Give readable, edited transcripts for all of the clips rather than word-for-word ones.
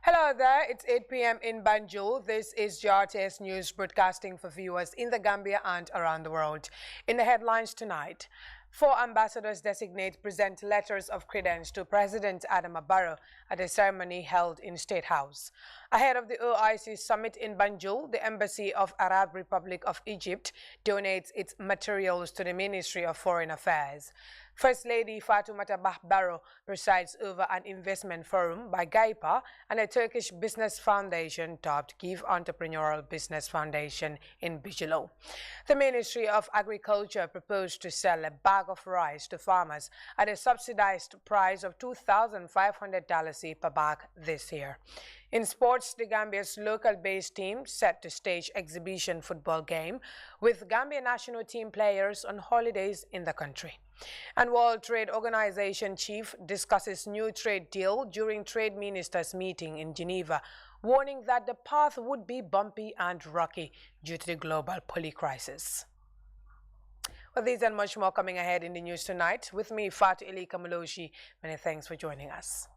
Hello there, it's 8 p.m. in Banjul. This is GRTS News broadcasting for viewers in the Gambia and around the world. In the headlines tonight, 4 ambassadors designate present letters of credence to President Adama Barrow at a ceremony held in State House. Ahead of the OIC summit in Banjul, the Embassy of Arab Republic of Egypt donates its materials to the Ministry of Foreign Affairs. First Lady Fatoumata Bah Barrow presides over an investment forum by GAIPA and a Turkish business foundation dubbed Give Entrepreneurial Business Foundation in Bijilo. The Ministry of Agriculture proposed to sell a bag of rice to farmers at a subsidized price of $2,500 per bag this year. In sports, the Gambia's local-based team set to stage exhibition football game with Gambia national team players on holidays in the country. And World Trade Organization chief discusses new trade deal during trade ministers meeting in Geneva, warning that the path would be bumpy and rocky due to the global poly crisis. Well, these and much more coming ahead in the news tonight. With me, Fatu Eli Kamaloshi. Many thanks for joining us.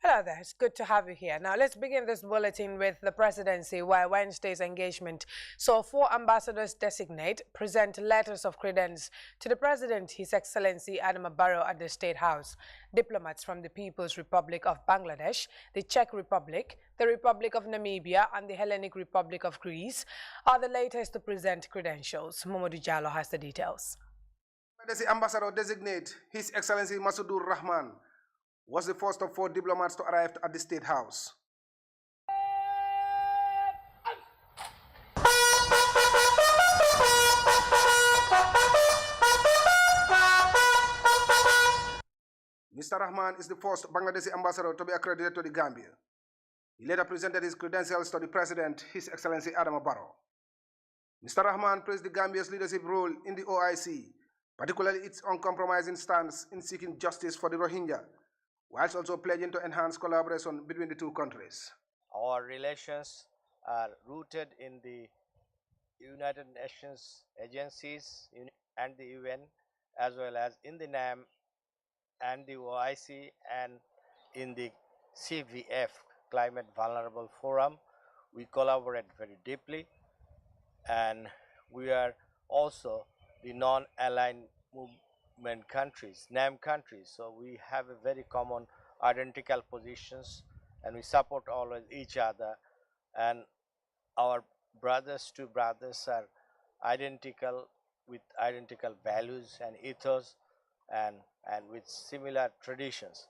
Hello there, it's good to have you here. Now let's begin this bulletin with the presidency, where Wednesday's engagement saw 4 ambassadors designate present letters of credence to the President, His Excellency Adama Barrow at the State House. Diplomats from the People's Republic of Bangladesh, the Czech Republic, the Republic of Namibia and the Hellenic Republic of Greece are the latest to present credentials. Momodu Jallo has the details. The ambassador designate His Excellency Masoudur Rahman was the first of 4 diplomats to arrive at the State House. Mr. Rahman is the first Bangladeshi ambassador to be accredited to the Gambia. He later presented his credentials to the President, His Excellency Adama Barrow. Mr. Rahman praised the Gambia's leadership role in the OIC, particularly its uncompromising stance in seeking justice for the Rohingya, whilst also pledging to enhance collaboration between the 2 countries. Our relations are rooted in the United Nations agencies and the UN, as well as in the NAM and the OIC and in the CVF, Climate Vulnerable Forum. We collaborate very deeply, and we are also the non-aligned movement countries, NAM countries, so we have a very common identical positions, and we support always each other, and our brothers to brothers are identical with identical values and ethos and with similar traditions.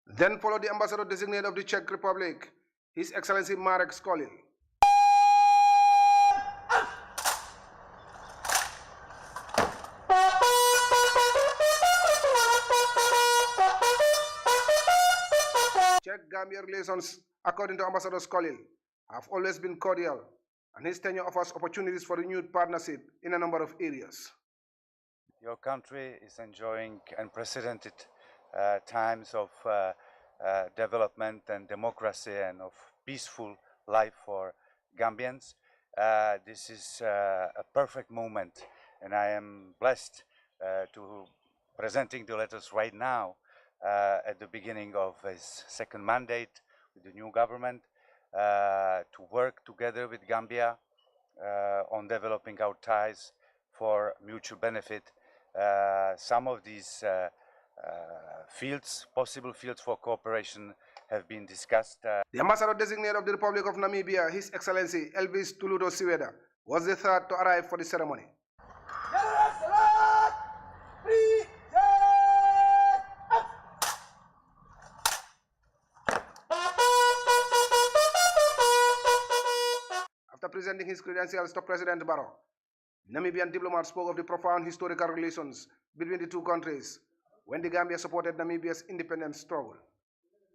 Then followed the ambassador designate of the Czech Republic, His Excellency Marek Skolil. Czech-Gambia relations, according to Ambassador Skolil, have always been cordial, and his tenure offers opportunities for renewed partnership in a number of areas. Your country is enjoying unprecedented times of development and democracy and of peaceful life for Gambians. This is a perfect moment, and I am blessed to presenting the letters right now at the beginning of his 2nd mandate with the new government to work together with Gambia on developing our ties for mutual benefit. Some of these possible fields for cooperation have been discussed. The ambassador designate of the Republic of Namibia, His Excellency Elvis Tuludo Siweda, was the 3rd to arrive for the ceremony. After presenting his credentials to President Barrow, Namibian diplomats spoke of the profound historical relations between the 2 countries when the Gambia supported Namibia's independence struggle.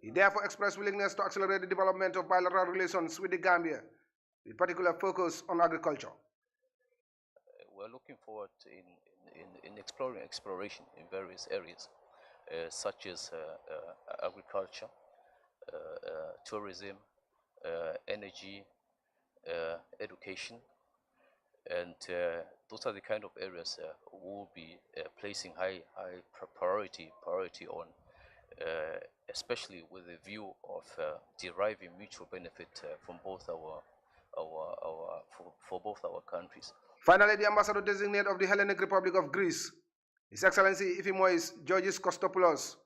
He therefore expressed willingness to accelerate the development of bilateral relations with the Gambia, with particular focus on agriculture. We're looking forward in exploration in various areas. such as agriculture, tourism, energy, education, and those are the kind of areas we'll be placing high priority on, especially with the view of deriving mutual benefit from both for both our countries. Finally, the ambassador designate of the Hellenic Republic of Greece, His Excellency Ephimois Georgis Kostopoulos,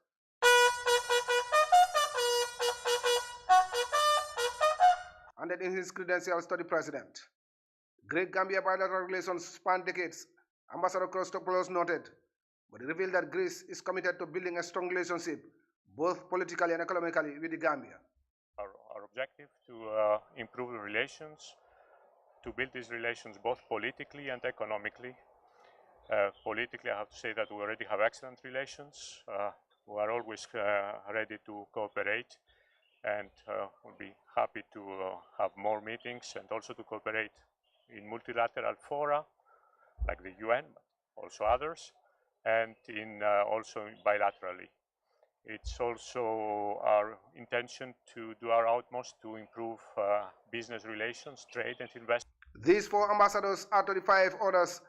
handed in his credentials to the president. Greek-Gambia bilateral relations span decades, Ambassador Kostopoulos noted, but he revealed that Greece is committed to building a strong relationship, both politically and economically, with the Gambia. Our objective to improve the relations, to build these relations both politically and economically. Politically, I have to say that we already have excellent relations. We are always ready to cooperate, and we'll be happy to have more meetings and also to cooperate in multilateral fora like the UN, but also others, and in also bilaterally. It's also our intention to do our utmost to improve business relations, trade and investment. These 4 ambassadors are to the 5 others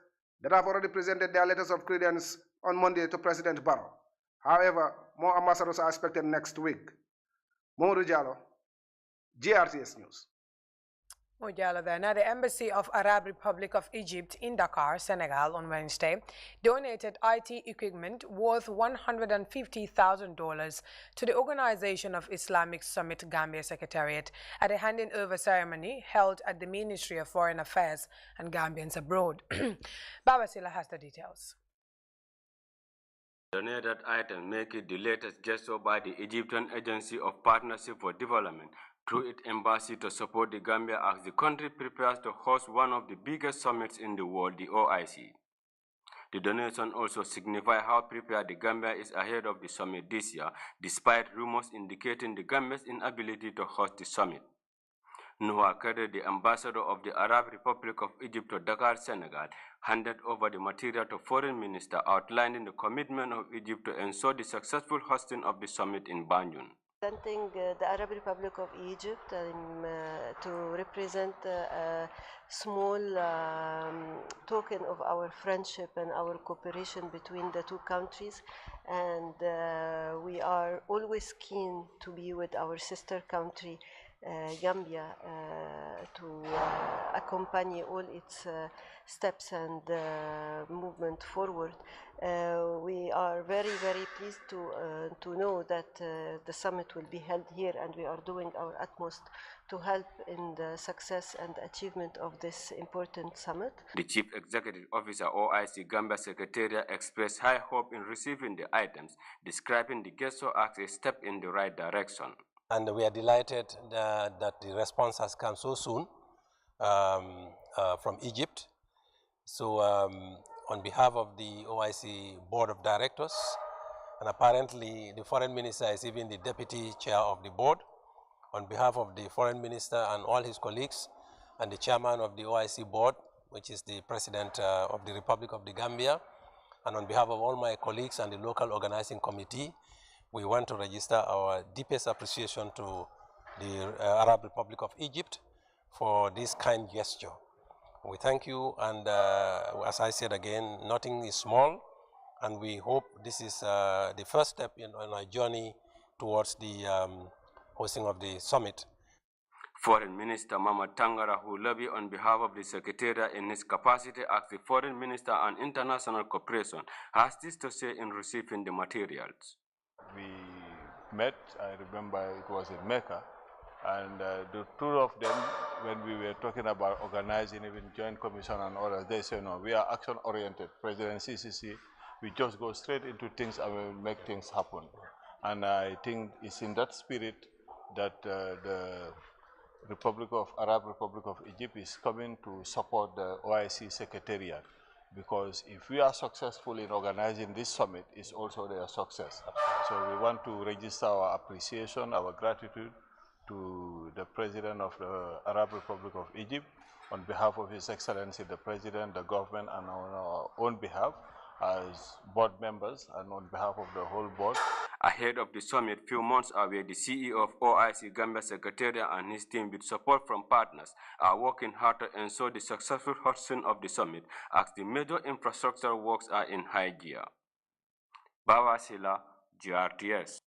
that have already presented their letters of credence on Monday to President Barrow. However, more ambassadors are expected next week. Mamadou Diallo, GRTS News. Now, the Embassy of Arab Republic of Egypt in Dakar, Senegal, on Wednesday donated IT equipment worth $150,000 to the Organization of Islamic Summit Gambia Secretariat at a handing-over ceremony held at the Ministry of Foreign Affairs and Gambians Abroad. Babasila has the details. Donated items make it the latest gesture by the Egyptian Agency of Partnership for Development through its embassy to support the Gambia as the country prepares to host one of the biggest summits in the world, the OIC. The donation also signifies how prepared the Gambia is ahead of the summit this year, despite rumors indicating the Gambia's inability to host the summit. Noah Kader, the ambassador of the Arab Republic of Egypt to Dakar, Senegal, handed over the material to Foreign Minister, outlining the commitment of Egypt to ensure the successful hosting of the summit in Banjul. Representing the Arab Republic of Egypt to represent a small token of our friendship and our cooperation between the 2 countries, and we are always keen to be with our sister country Gambia to accompany all its steps and movement forward. We are very, very pleased to know that the summit will be held here, and we are doing our utmost to help in the success and achievement of this important summit. The Chief Executive Officer OIC Gambia Secretariat expressed high hope in receiving the items, describing the gesture as a step in the right direction. And we are delighted that the response has come so soon from Egypt. So on behalf of the OIC Board of Directors, and apparently the Foreign Minister is even the Deputy Chair of the Board, on behalf of the Foreign Minister and all his colleagues, and the Chairman of the OIC Board, which is the President of the Republic of the Gambia, and on behalf of all my colleagues and the local organizing committee, we want to register our deepest appreciation to the Arab Republic of Egypt for this kind gesture. We thank you, and as I said again, nothing is small, and we hope this is the first step on our journey towards the hosting of the summit. Foreign Minister Mama Tangara, who lobbied on behalf of the Secretariat in his capacity as the Foreign Minister on International Cooperation, has this to say in receiving the materials. We met, I remember it was in Mecca, and the 2 of them, when we were talking about organizing even joint commission and others, they say, no, we are action-oriented. President CCC, we just go straight into things and we make things happen. And I think it's in that spirit that the Arab Republic of Egypt is coming to support the OIC Secretariat. Because if we are successful in organizing this summit, it's also their success. So we want to register our appreciation, our gratitude to the President of the Arab Republic of Egypt on behalf of His Excellency the President, the government, and on our own behalf. as board members and on behalf of the whole board. Ahead of the summit, few months away, the CEO of OIC Gambia Secretariat and his team, with support from partners, are working hard to ensure the successful hosting of the summit as the major infrastructure works are in high gear. Bawa Sila, GRTS.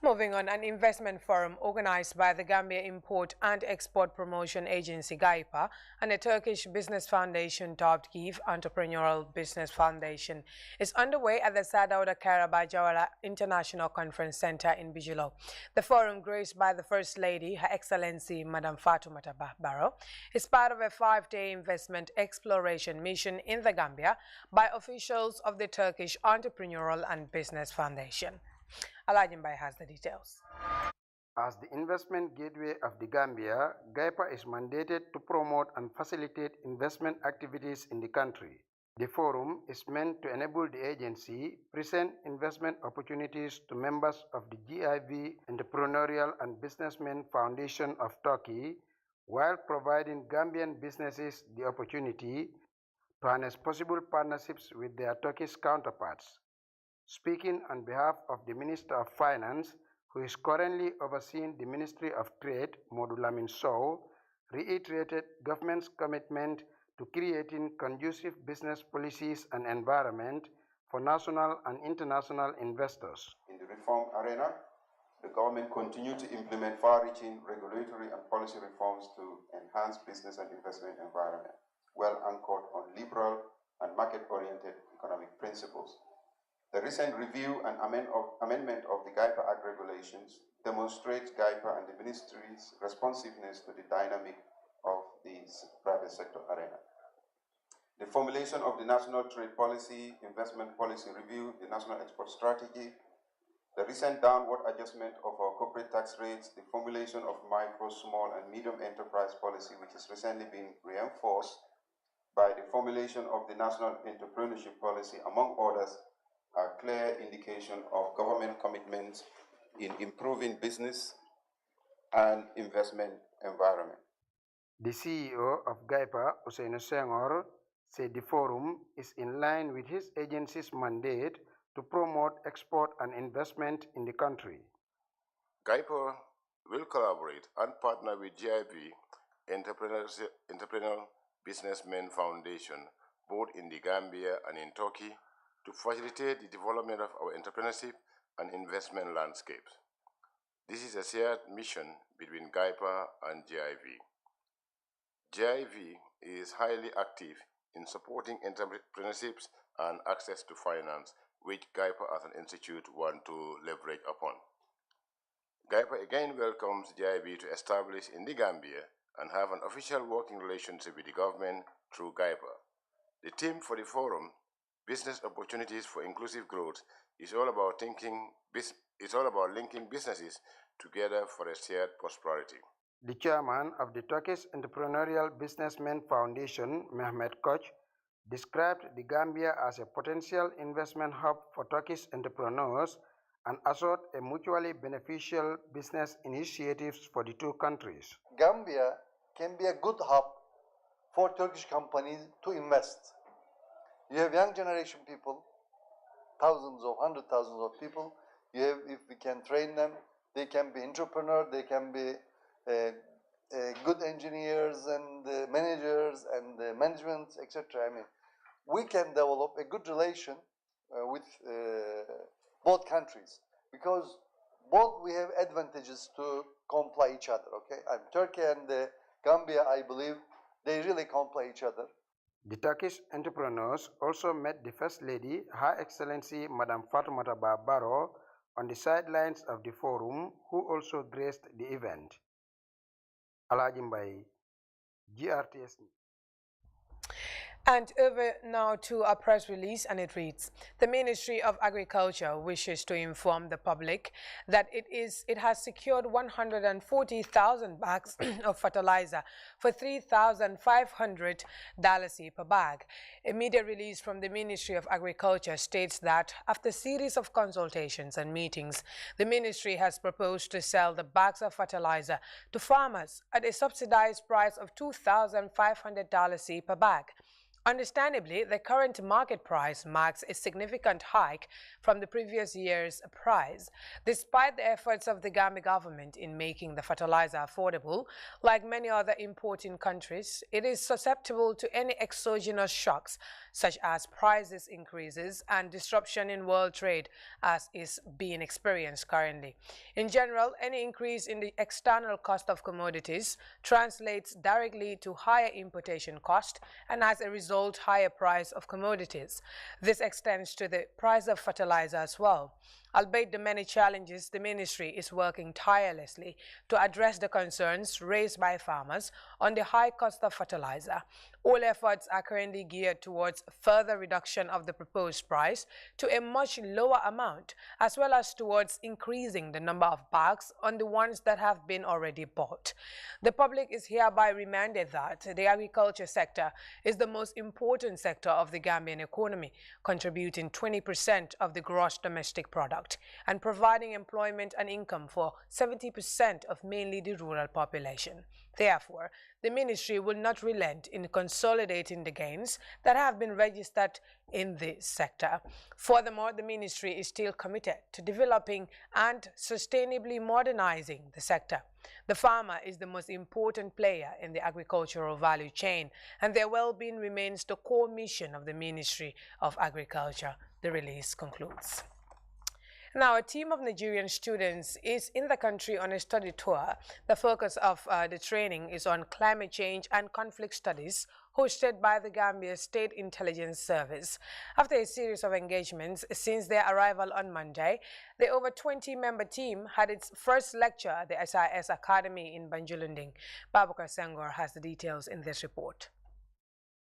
Moving on, an investment forum organized by the Gambia Import and Export Promotion Agency, GAIPA, and the Turkish Business Foundation, Give Entrepreneurial Business Foundation, is underway at the Sadauda Karaba Jawara International Conference Center in Bijilo. The forum, graced by the First Lady, Her Excellency Madam Fatoumata Barrow, is part of a 5-day investment exploration mission in the Gambia by officials of the Turkish Entrepreneurial and Business Foundation. Alajimbai has the details. As the investment gateway of the Gambia, GAIPA is mandated to promote and facilitate investment activities in the country. The forum is meant to enable the agency present investment opportunities to members of the GIV Entrepreneurial and Businessmen Foundation of Turkey, while providing Gambian businesses the opportunity to harness possible partnerships with their Turkish counterparts. Speaking on behalf of the Minister of Finance, who is currently overseeing the Ministry of Trade, Modu Lamin Sow, reiterated government's commitment to creating conducive business policies and environment for national and international investors. In the reform arena, the government continues to implement far-reaching regulatory and policy reforms to enhance business and investment environment, well anchored on liberal and market-oriented economic principles. The recent review and amendment of the GAIPA Act regulations demonstrates GAIPA and the ministry's responsiveness to the dynamic of this private sector arena. The formulation of the National Trade Policy, Investment Policy Review, the National Export Strategy, the recent downward adjustment of our corporate tax rates, the formulation of micro, small, and medium enterprise policy, which has recently been reinforced by the formulation of the National Entrepreneurship Policy, among others, a clear indication of government commitments in improving business and investment environment. The CEO of GAIPA, Usainu Senghor, said the forum is in line with his agency's mandate to promote export and investment in the country. GAIPA will collaborate and partner with GIV, Entrepreneurial Businessmen Foundation, both in the Gambia and in Turkey, to facilitate the development of our entrepreneurship and investment landscapes. This is a shared mission between GAIPA and GIV. GIV is highly active in supporting entrepreneurships and access to finance, which GAIPA as an institute want to leverage upon. GAIPA again welcomes GIV to establish in the Gambia and have an official working relationship with the government through GAIPA. The theme for the forum, Business Opportunities for Inclusive Growth, is all about linking businesses together for a shared prosperity. The chairman of the Turkish Entrepreneurial Businessmen Foundation, Mehmet Koch, described the Gambia as a potential investment hub for Turkish entrepreneurs and assured a mutually beneficial business initiatives for the two countries. Gambia can be a good hub for Turkish companies to invest. You have young generation people, thousands of, hundred thousands of people. If we can train them, they can be entrepreneurs, they can be good engineers and managers and management, etc. I mean, we can develop a good relation with both countries because both we have advantages to comply each other. Okay, and Turkey and Gambia, I believe, they really comply each other. The Turkish entrepreneurs also met the First Lady, Her Excellency Madam Fatoumata Barrow, on the sidelines of the forum, who also graced the event. Alajimbai, GRTS. And over now to a press release, and it reads: the Ministry of Agriculture wishes to inform the public that it has secured 140,000 bags of fertilizer for $3,500 per bag. A media release from the Ministry of Agriculture states that after a series of consultations and meetings, the ministry has proposed to sell the bags of fertilizer to farmers at a subsidized price of $2,500 per bag. Understandably, the current market price marks a significant hike from the previous year's price. Despite the efforts of the Gambia government in making the fertilizer affordable, like many other importing countries, it is susceptible to any exogenous shocks, such as prices increases and disruption in world trade, as is being experienced currently. In general, any increase in the external cost of commodities translates directly to higher importation cost and as a result higher price of commodities. This extends to the price of fertilizer as well. Albeit the many challenges, the ministry is working tirelessly to address the concerns raised by farmers on the high cost of fertilizer. All efforts are currently geared towards further reduction of the proposed price to a much lower amount, as well as towards increasing the number of bags on the ones that have been already bought. The public is hereby reminded that the agriculture sector is the most important sector of the Gambian economy, contributing 20% of the gross domestic product and providing employment and income for 70% of mainly the rural population. Therefore, the ministry will not relent in consolidating the gains that have been registered in the sector. Furthermore, the ministry is still committed to developing and sustainably modernizing the sector. The farmer is the most important player in the agricultural value chain, and their well-being remains the core mission of the Ministry of Agriculture. The release concludes. Now, a team of Nigerian students is in the country on a study tour. The focus of the training is on climate change and conflict studies, hosted by the Gambia State Intelligence Service. After a series of engagements since their arrival on Monday, the over 20-member team had its first lecture at the SIS Academy in Banjulunding. Babakar Sangor has the details in this report.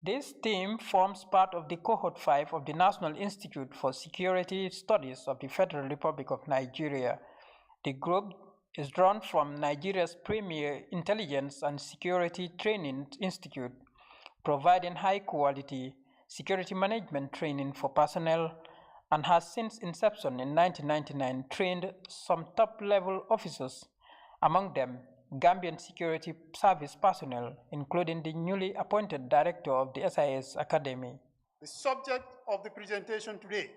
This team forms part of the Cohort 5 of the National Institute for Security Studies of the Federal Republic of Nigeria. The group is drawn from Nigeria's premier intelligence and security training institute, providing high-quality security management training for personnel, and has since inception in 1999 trained some top-level officers, among them Gambian Security Service personnel, including the newly appointed director of the SIS Academy. The subject of the presentation today,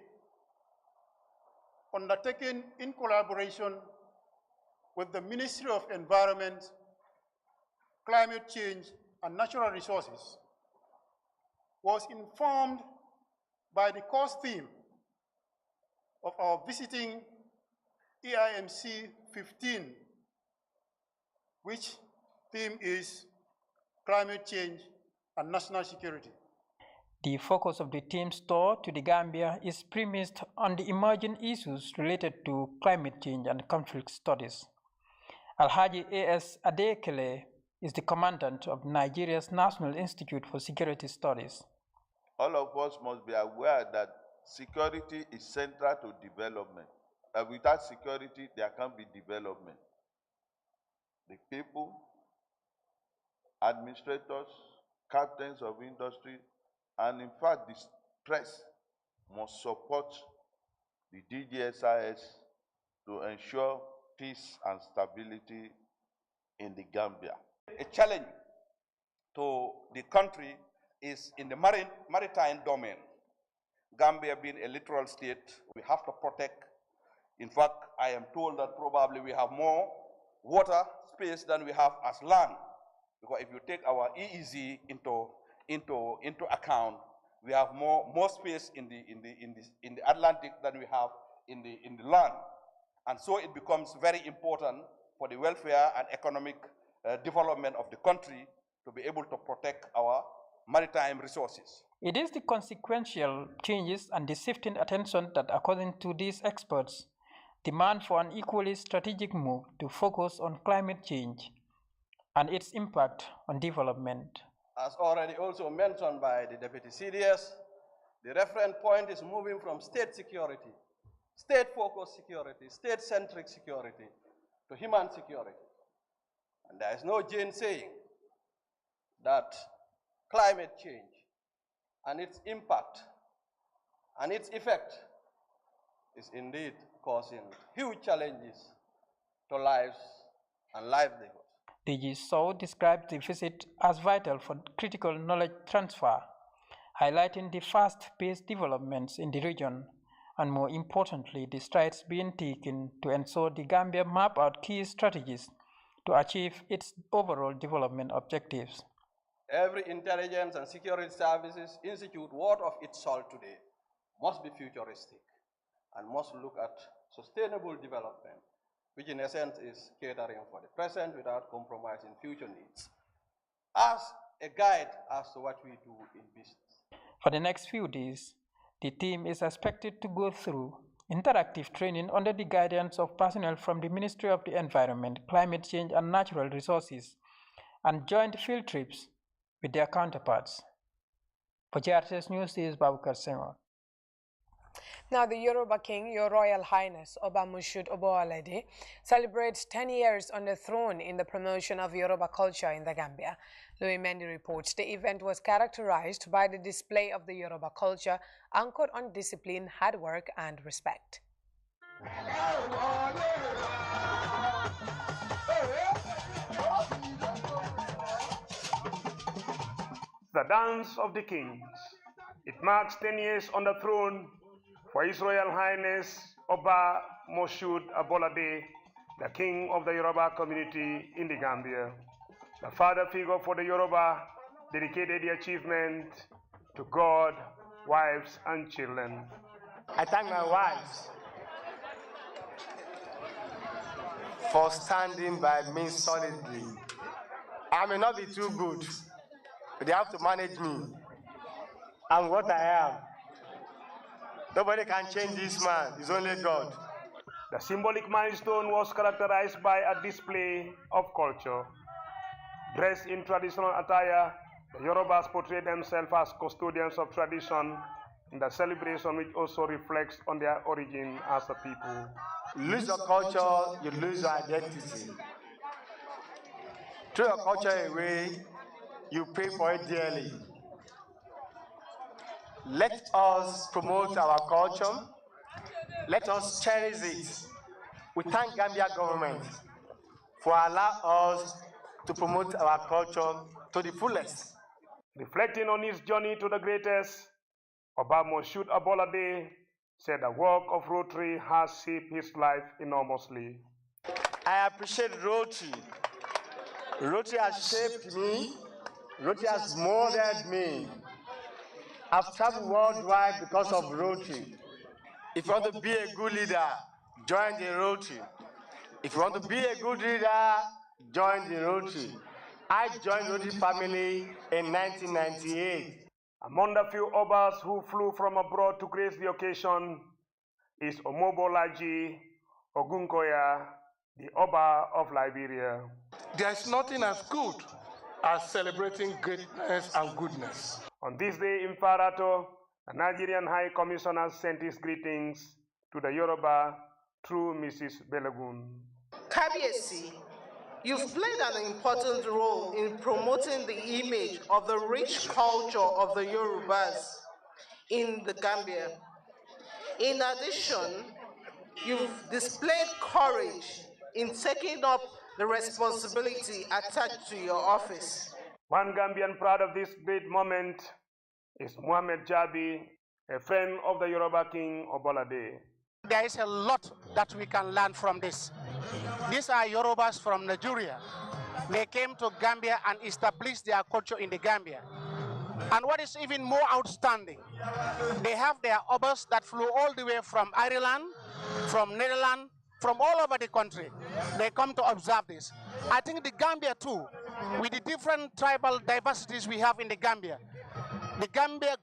undertaken in collaboration with the Ministry of Environment, Climate Change and Natural Resources, was informed by the course theme of our visiting EIMC 15, which theme is climate change and national security. The focus of the team's tour to the Gambia is premised on the emerging issues related to climate change and conflict studies. Alhaji A.S. Adekele is the commandant of Nigeria's National Institute for Security Studies. All of us must be aware that security is central to development. And without security, there can't be development. The people, administrators, captains of industry, and in fact, the press must support the DGSIS to ensure peace and stability in the Gambia. A challenge to the country is in the maritime domain. Gambia being a littoral state, we have to protect. In fact, I am told that probably we have more water space than we have as land. Because if you take our EEZ into account, we have more space in the Atlantic than we have in the land. And so it becomes very important for the welfare and economic development of the country to be able to protect our maritime resources. It is the consequential changes and the shifting attention that, according to these experts, demand for an equally strategic move to focus on climate change and its impact on development. As already also mentioned by the Deputy CDS, the reference point is moving from state security, state-focused security, state-centric security, to human security. And there is no saying that climate change and its impact and its effect is indeed causing huge challenges to lives and livelihood. DG Sow described the visit as vital for critical knowledge transfer highlighting the fast-paced developments in the region and, more importantly, the strides being taken to ensure the Gambia map out key strategies to achieve its overall development objectives. Every intelligence and security services institute worth of its salt today must be futuristic and must look at sustainable development, which in essence is catering for the present without compromising future needs, as a guide as to what we do in business. For the next few days, the team is expected to go through interactive training under the guidance of personnel from the Ministry of the Environment, Climate Change and Natural Resources, and joint field trips with their counterparts. For GRTS News, this is Babukar Senghor. Now, the Yoruba King, Your Royal Highness Oba Moshood Oboalede, celebrates 10 years on the throne in the promotion of Yoruba culture in the Gambia. Louis Mendy reports the event was characterized by the display of the Yoruba culture anchored on discipline, hard work, and respect. The Dance of the Kings. It marks 10 years on the throne for His Royal Highness Oba Moshood Oboalede, the King of the Yoruba community in the Gambia. The father figure for the Yoruba dedicated the achievement to God, wives, and children. I thank my wives for standing by me solidly. I may not be too good, but they have to manage me. I'm what I am. Nobody can change this man, it's only God. The symbolic milestone was characterized by a display of culture. Dressed in traditional attire, the Yorubas portray themselves as custodians of tradition in the celebration, which also reflects on their origin as a people. You lose your culture, you lose your identity. Throw your culture away, you pay for it dearly. Let us promote our culture. Let us cherish it. We thank Gambia government for allowing us to promote our culture to the fullest. Reflecting on his journey to the greatest, Oba Moshood Oboalede said the work of Rotary has shaped his life enormously. I appreciate Rotary. Rotary has shaped me. Rotary has molded me. I've traveled worldwide because of Rotary. If you want to be a good leader, join the Rotary. If you want to be a good leader, join the Rotary. I joined Rotary family in 1998. Among the few Obas who flew from abroad to grace the occasion is Omobolaji Ogunkoya, the Oba of Liberia. There is nothing as good as celebrating greatness and goodness. On this day in Farato, the Nigerian High Commissioner sent his greetings to the Yoruba through Mrs. Belegun. Kabiesi, you've played an important role in promoting the image of the rich culture of the Yorubas in the Gambia. In addition, you've displayed courage in taking up the responsibility attached to your office. One Gambian proud of this great moment is Mohamed Jabi, a friend of the Yoruba King Oboalede. There is a lot that we can learn from this. These are Yorubas from Nigeria. They came to Gambia and established their culture in the Gambia. And what is even more outstanding, they have their obas that flew all the way from Ireland, from Netherlands, from all over the country. They come to observe this. I think the Gambia too, with the different tribal diversities we have in the Gambia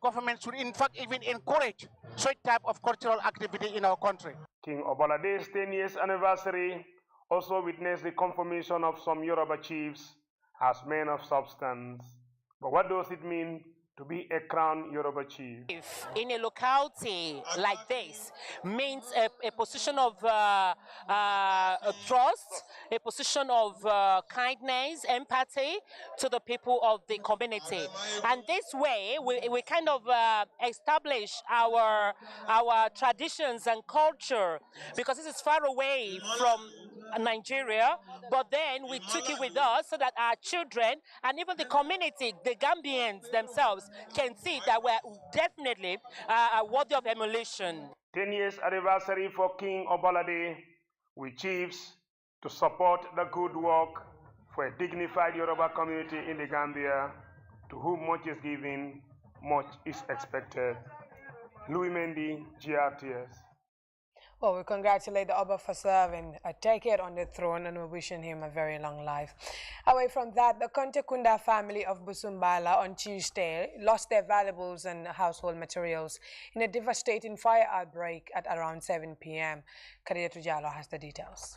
government should in fact even encourage such type of cultural activity in our country. King Oboalade's 10 years anniversary also witnessed the confirmation of some Yoruba chiefs as men of substance. But what does it mean to be a crowned Yoruba chief? In a locality like this means a position of trust, a position of kindness, empathy to the people of the community. And this way, we kind of establish our traditions and culture, because this is far away from Nigeria, but then we took it with us so that our children and even the community, the Gambians themselves, can see that we're definitely worthy of emulation. 10 years anniversary for King Obalade, with chiefs to support the good work for a dignified Yoruba community in the Gambia, to whom much is given, much is expected. Louis Mendy, GRTS. Well, we congratulate the Oba for serving a decade on the throne, and we're wishing him a very long life. Away from that, the Kontekunda family of Busumbala on Tuesday lost their valuables and household materials in a devastating fire outbreak at around 7 p.m. Kadia Tujalo has the details.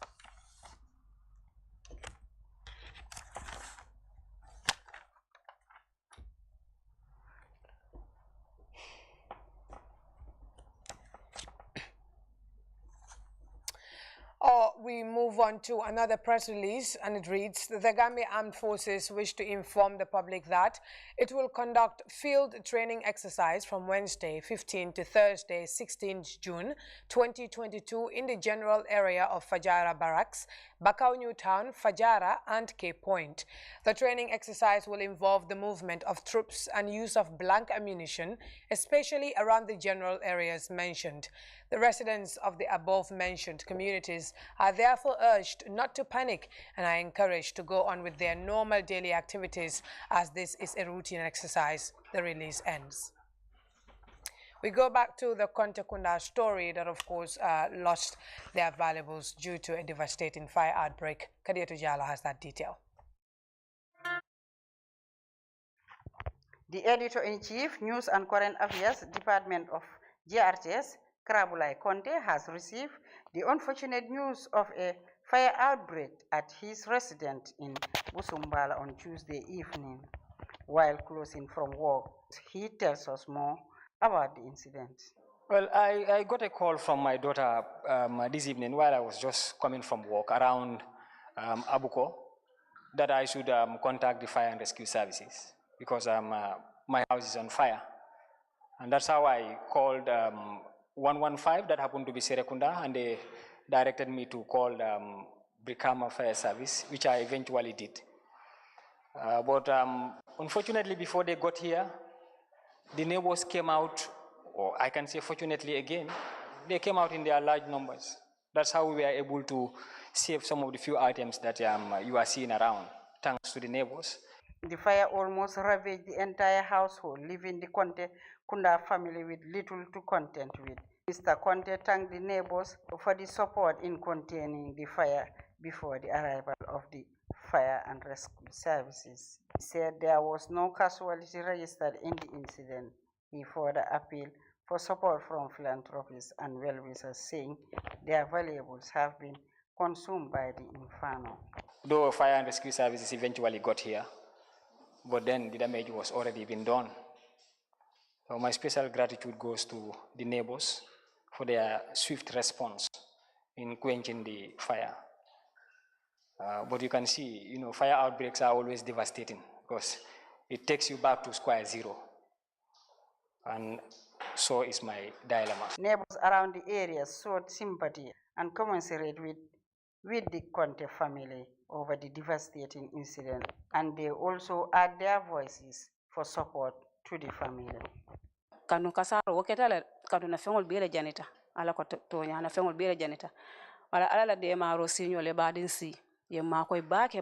We move on to another press release, and it reads, the Gambia Armed Forces wish to inform the public that it will conduct field training exercise from Wednesday 15 to Thursday 16 June 2022 in the general area of Fajara Barracks, Bakau New Town, Fajara and Cape Point. The training exercise will involve the movement of troops and use of blank ammunition, especially around the general areas mentioned. The residents of the above-mentioned communities are therefore urged not to panic and are encouraged to go on with their normal daily activities, as this is a routine exercise. The release ends. We go back to the Kontekunda story that, of course, lost their valuables due to a devastating fire outbreak. Kadia Tujala has that detail. The Editor-in-Chief, News and Current Affairs, Department of GRTS, Krabulai Conte, has received the unfortunate news of a fire outbreak at his residence in Busumbala on Tuesday evening. While closing from work, he tells us more about the incident. Well, I got a call from my daughter this evening while I was just coming from work around Abuko, that I should contact the fire and rescue services because my house is on fire. And that's how I called 115, that happened to be Serekunda, and they directed me to call Brikama Fire Service, which I eventually did. But unfortunately, before they got here, the neighbors came out, or I can say fortunately again, they came out in their large numbers. That's how we were able to save some of the few items that you are seeing around, thanks to the neighbors. The fire almost ravaged the entire household, leaving the Conte Kunda family with little to contend with. Mr. Conte thanked the neighbors for the support in containing the fire before the arrival of the fire and rescue services. He said there was no casualty registered in the incident. He further appealed for support from philanthropists and well-wishers, saying their valuables have been consumed by the inferno. Though fire and rescue services eventually got here, but then the damage was already been done. So my special gratitude goes to the neighbors for their swift response in quenching the fire. But you can see, fire outbreaks are always devastating because it takes you back to square zero. And so is my dilemma. Neighbors around the area showed sympathy and commiserate with the Conte family over the devastating incident, and they also add their voices for support to the family. Kanu kasaro woketala kanu na fengol bere janita ala ko to nyana fengol bere janita wala ala la de ma ro sinyo le badin si ye ma koy baake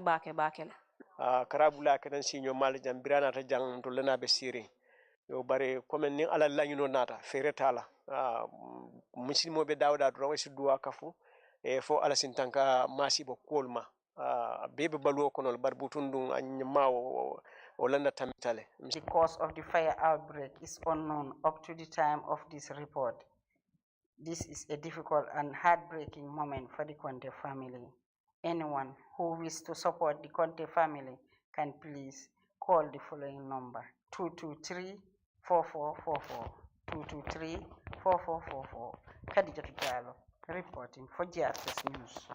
karabula kenan sinyo mal jambirana ta jang to lena be siri yo bare comme ni ala lañuno nata feretala muslimo be dawda do wasi duwa kafu e fo ala sintanka masibo kolma bebe baluo kono barbutundun anyma o landa tamitale. The cause of the fire outbreak is unknown up to the time of this report. This is a difficult and heartbreaking moment for the Conte family. Anyone who wishes to support the Conte family can please call the following number: 223-4444, 223-4444. Khadija Tujalo reporting for GRTS News.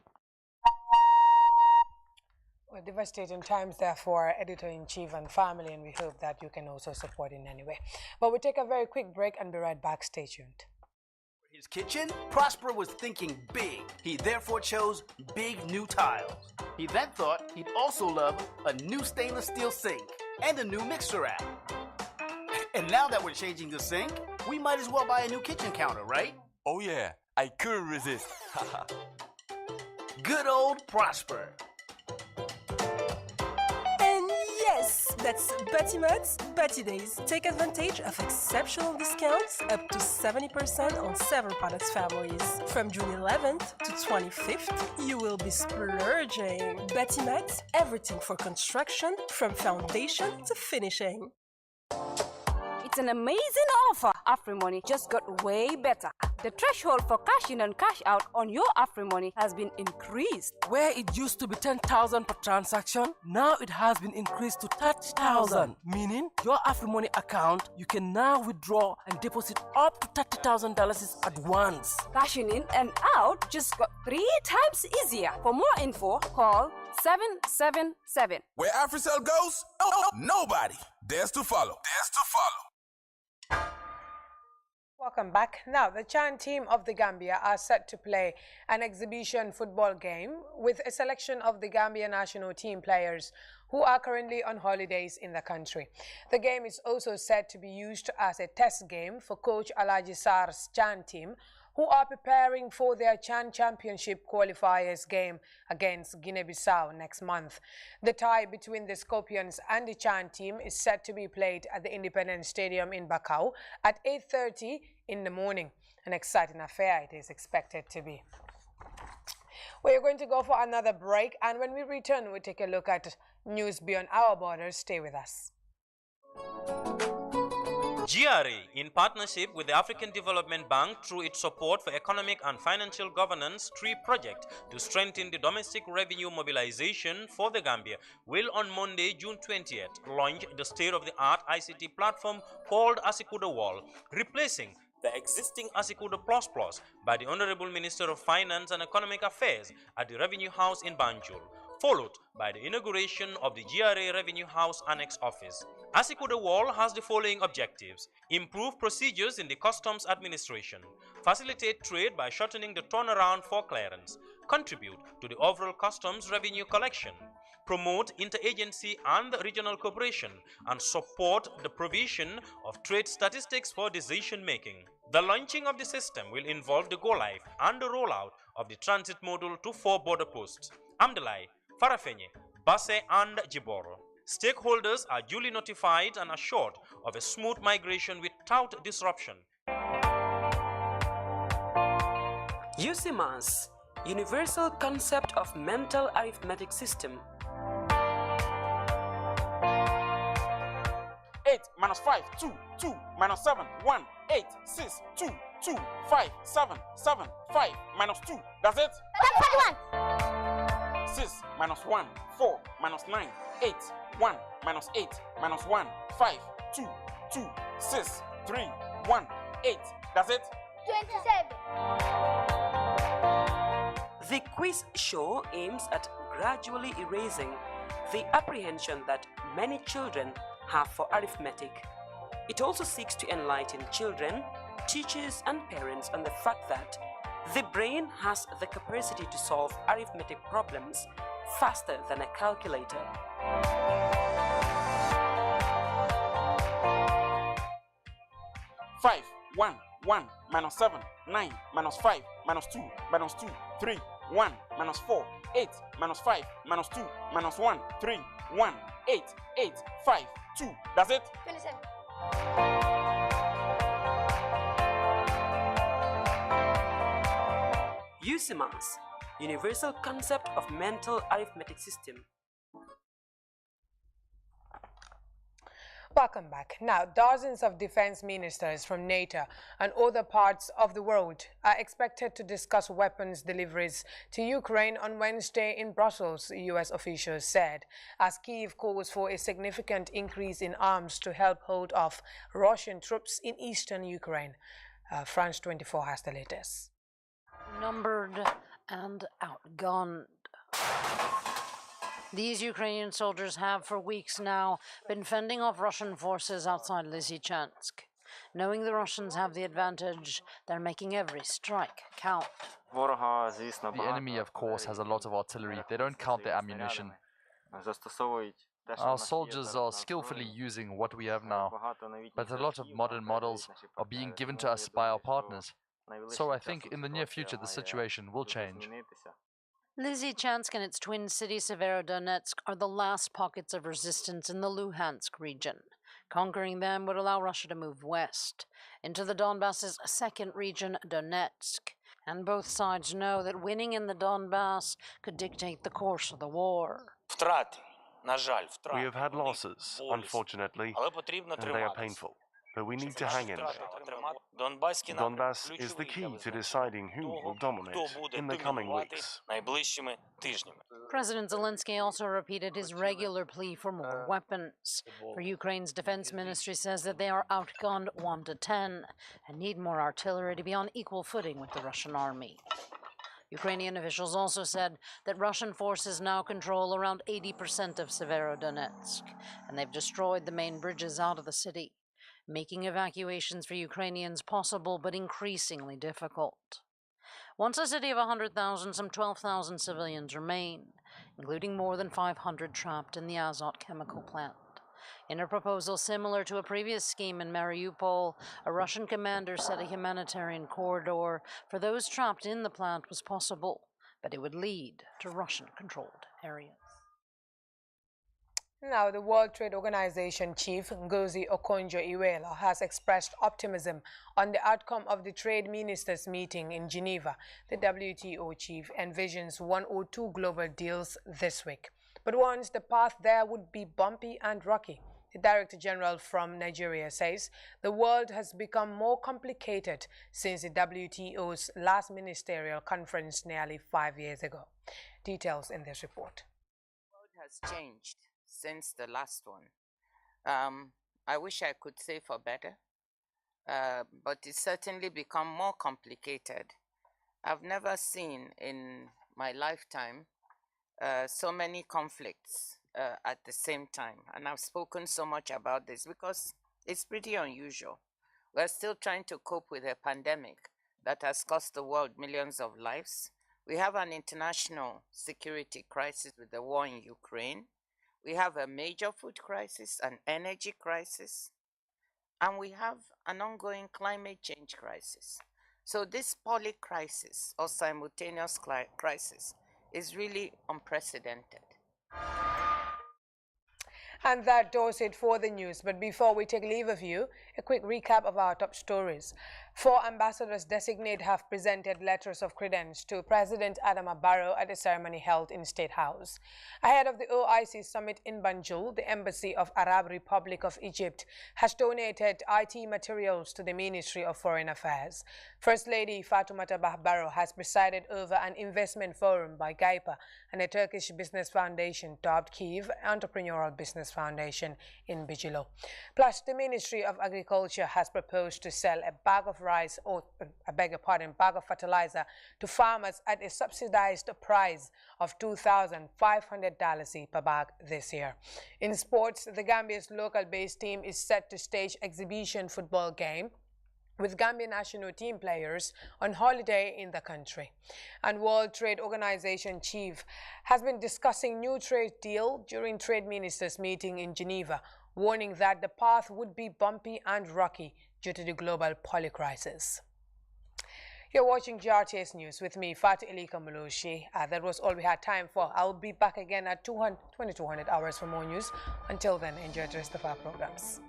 Well, devastating times there for editor-in-chief and family, and we hope that you can also support in any way. But we'll take a very quick break and be right back. Stay tuned. His kitchen, Prosper was thinking big. He therefore chose big new tiles. He then thought he'd also love a new stainless steel sink and a new mixer app. And now that we're changing the sink, we might as well buy a new kitchen counter, right? Oh yeah, I couldn't resist. Good old Prosper. And yes, that's Betty Muds, Betty Days. Take advantage of exceptional discounts up to 70% on several products families. From June 11th to 25th, you will be splurging. Betty Muds, everything for construction, from foundation to finishing. It's an amazing offer. AfriMoney just got way better. The threshold for cash in and cash out on your AfriMoney has been increased. Where it used to be 10,000 per transaction, now it has been increased to 30,000. Meaning, your AfriMoney account, you can now withdraw and deposit up to $30,000 at once. Cashing in and out just got 3 times easier. For more info, call 777. Where AfriCell goes, nobody dares to follow. Welcome back. Now, the Chan team of the Gambia are set to play an exhibition football game with a selection of the Gambia national team players who are currently on holidays in the country. The game is also said to be used as a test game for Coach Alaji Sarr's Chan team, who are preparing for their Chan Championship qualifiers game against Guinea-Bissau next month. The tie between the Scorpions and the Chan team is set to be played at the Independence Stadium in Bakau at 8:30 in the morning. An exciting affair it is expected to be. We're going to go for another break, and when we return, we'll take a look at news beyond our borders. Stay with us. GRA, in partnership with the African Development Bank through its support for economic and financial governance TREE project to strengthen the domestic revenue mobilization for the Gambia, will on Monday, June 20th, launch the state-of-the-art ICT platform called Asikuda Wall, replacing the existing Asikuda Plus Plus by the Honorable Minister of Finance and Economic Affairs at the Revenue House in Banjul, followed by the inauguration of the GRA Revenue House Annex Office. Asikuda Wall has the following objectives: improve procedures in the customs administration, facilitate trade by shortening the turnaround for clearance, contribute to the overall customs revenue collection, promote interagency and regional cooperation, and support the provision of trade statistics for decision-making. The launching of the system will involve the go-live and the rollout of the transit module to 4 border posts: Amdalai, Farafenye, Basse and Jiboro. Stakeholders are duly notified and assured of a smooth migration without disruption. UCMAS, Universal Concept of Mental Arithmetic System. 8 minus 5, 2, 2 minus 7, 1, 8, 6, 2, 2, 5, 7, 7, 5 minus 2. That's it? That's 21. 6 minus 1, 4 minus 9, 8, 1 minus 8 minus 1, 5, 2, 2, 6, 3, 1, 8. That's it? 27. The quiz show aims at gradually erasing the apprehension that many children have for arithmetic. It also seeks to enlighten children, teachers, and parents on the fact that the brain has the capacity to solve arithmetic problems faster than a calculator. Five, 1, 1 minus 7, 9 minus 5 minus 2 minus 2, 3, 1 minus 4, 8 minus 5 minus 2 minus 1, 3, 1, 8, 8, 5, 2. That's it? 27. UCMAS, Universal Concept of Mental Arithmetic System. Welcome back. Now, dozens of defense ministers from NATO and other parts of the world are expected to discuss weapons deliveries to Ukraine on Wednesday in Brussels, U.S. officials said, as Kyiv calls for a significant increase in arms to help hold off Russian troops in eastern Ukraine. France 24 has the latest. Numbered and outgunned. These Ukrainian soldiers have for weeks now been fending off Russian forces outside Lysychansk. Knowing the Russians have the advantage, they're making every strike count. The enemy, of course, has a lot of artillery. They don't count their ammunition. Our soldiers are skillfully using what we have now, but a lot of modern models are being given to us by our partners. So I think in the near future the situation will change. Lysychansk and its twin city Severodonetsk are the last pockets of resistance in the Luhansk region. Conquering them would allow Russia to move west, into the Donbass's second region, Donetsk. And both sides know that winning in the Donbass could dictate the course of the war. We have had losses, unfortunately, and they are painful. But we need to hang in there. Donbass is the key to deciding who will dominate in the coming weeks. President Zelensky also repeated his regular plea for more weapons. For Ukraine's defense ministry says that they are outgunned 1 to 10 and need more artillery to be on equal footing with the Russian army. Ukrainian officials also said that Russian forces now control around 80% of Severodonetsk, and they've destroyed the main bridges out of the city, making evacuations for Ukrainians possible but increasingly difficult. Once a city of 100,000, some 12,000 civilians remain, including more than 500 trapped in the Azot chemical plant. In a proposal similar to a previous scheme in Mariupol, a Russian commander said a humanitarian corridor for those trapped in the plant was possible, but it would lead to Russian-controlled areas. Now, the World Trade Organization chief, Ngozi Okonjo-Iweala, has expressed optimism on the outcome of the trade ministers' meeting in Geneva. The WTO chief envisions 102 global deals this week, but warns the path there would be bumpy and rocky. The Director General from Nigeria says the world has become more complicated since the WTO's last ministerial conference nearly 5 years ago. Details in this report. The world has changed since the last one. I wish I could say for better, but it's certainly become more complicated. I've never seen in my lifetime so many conflicts at the same time, and I've spoken so much about this because it's pretty unusual. We're still trying to cope with a pandemic that has cost the world millions of lives. We have an international security crisis with the war in Ukraine. We have a major food crisis, an energy crisis, and we have an ongoing climate change crisis. So this polycrisis or simultaneous crisis is really unprecedented. And that does it for the news. But before we take leave of you, a quick recap of our top stories. 4 ambassadors designate have presented letters of credence to President Adama Barrow at a ceremony held in State House. Ahead of the OIC summit in Banjul, the Embassy of Arab Republic of Egypt has donated IT materials to the Ministry of Foreign Affairs. First Lady Fatoumata Bah Barrow has presided over an investment forum by GAIPA and a Turkish business foundation dubbed Kyiv Entrepreneurial Business Foundation in Bijilo. Plus, the Ministry of Agriculture has proposed to sell a bag of rice, or bag of fertilizer to farmers at a subsidized price of $2,500 per bag this year. In sports, the Gambia's local-based team is set to stage exhibition football game with Gambia national team players on holiday in the country. And World Trade Organization chief has been discussing new trade deal during trade ministers meeting in Geneva, warning that the path would be bumpy and rocky due to the global polycrisis. You're watching GRTS News with me, Fatu Elika Mulushi. That was all we had time for. I'll be back again at 2200 hours for more news. Until then, enjoy the rest of our programs.